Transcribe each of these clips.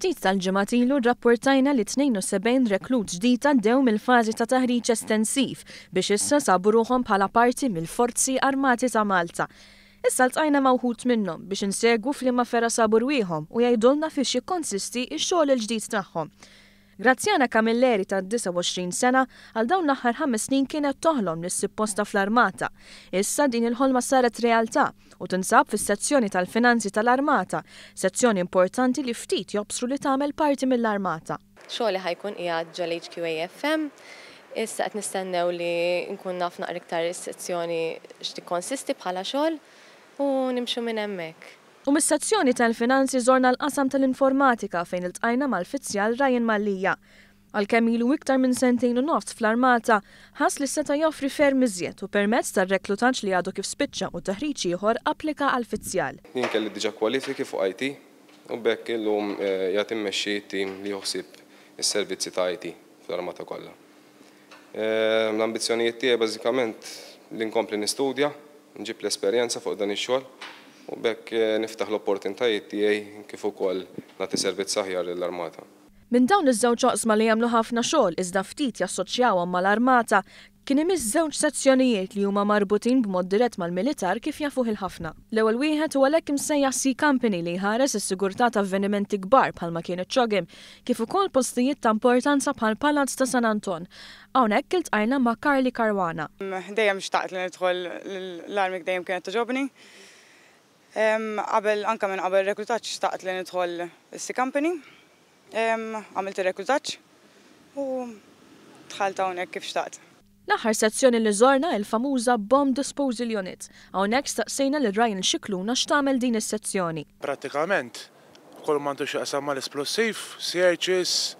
Ftit tal-ġimgħat ilu rrapportajna li 72 reklut ġdid għaddew mill-fażi ta' taħriġ estensiv biex issa sabu ruħhom bħala parti mill-Forzi Armati ta' Malta. Issa ltqajna ma' wħud minnhom biex insegwu f'liema fera sabu rwieħhom u jgħidulna fiex jikkonsisti x-xogħol il-ġdid tagħhom. Grazzjana Camilleri ta' 29 sena għal dawn l-aħħar 5 snin kienet toħlom li ssib posta fl-Armata. Issa din il-ħolma saret realtà u tinsab fis-sezzjoni tal-Finanzi tal-Armata, sezzjoni importanti li ftit jobsru li tagħmel parti mill-Armata. Xogħli ħajkun qiegħed ġol-HQAFM, issa qed nistennew li nkun naf naqra iktar is-sezzjoni x'tikkonsisti bħala xogħol u nimxu minn hemmhekk. U mis-sezzjoni tal-Finanzi żorna l-qasam tal-Informatika fejn iltqajna mal-Fizzjal Ryan Mallija. Għalkemm ilu iktar minn 2 u nofs fl-Armata, ħass li seta' joffri ferm iżjed u permezz tar-reklutaġġ li għadu kif spiċċa u taħriġ ieħor applika għall-Fizzjal. Jien kelli diġà kwalifiki fuq IT u bekk illum jagħti mmexxi tim li joħsib is-servizzi ta' IT fl-Armata kollha. L-ambizzjonijiet tiegħi bażikament li nkompli nistudja, nġib l-esperjenza fuq dan ix-xogħol u bekk niftaħ l-opportunitajiet tiegħi kif ukoll nagħti servizz aħjar lill-Armata. Minn dawn iż-żewġ oqsma li jagħmlu ħafna xogħol iżda ftit jassoċjawhom mal-Armata kien hemm iż-żewġ sezzjonijiet li huma marbutin b'mod dirett mal-militar kif jafuh il-ħafna. L-ewwel wieħed huwa l-hekk imsejjaħ Sea Company li jħares is-sigurtà ta' avvenimenti kbar bħalma kien iċ-ċogem kif ukoll postijiet ta' importanza bħal Palazz ta' San Anton. Hawnhekk iltqajna ma' Carly Caruana. Dejjem xtaqt li nidħol l-armi dejjem kienet toġobni. Anke minn qabel reklutaġġ xtaqt li nidħol is-Sea Company. Għamilt ir-reklutaġġ u dħalt hawnhekk kif xtaqt. L-aħħar sezzjoni li żorna il-famuża Bomb Disposal Unit. Hawnhekk staqsejna lil Ryan Xikluna x'tagħmel din is-sezzjoni. Prattikament kull m'għandu x'jaqsam mal-esplosiv, searches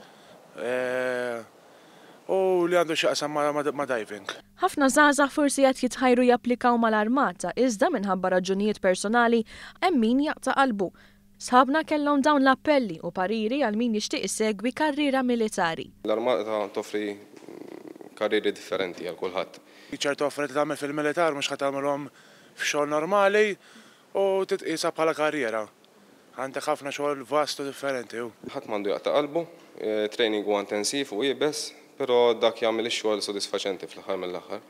u li għandu x'jaqsam ma' diving. Ħafna żgħażagħ forsi qed jitħajru japplikaw mal-Armata iżda minħabba raġunijiet personali hemm min jaqta' qalbu. Sħabna kellhom dawn l-appelli u pariri għal min jixtieq isegwi karriera militari. L-Armata toffri karrieri differenti għal kulħadd. ċertu affarijiet tagħmel fil-militar mhux ħadd tagħmelhom f'xogħol normali u titqisha bħala karriera. Għandek ħafna xogħol vastu differenti. Ħadd m'għandu jaqta' qalbu, training huwa intensiv u jibes, però dak jagħmel ix-xogħol sodisfaċenti fl-aħħar mill-aħħar.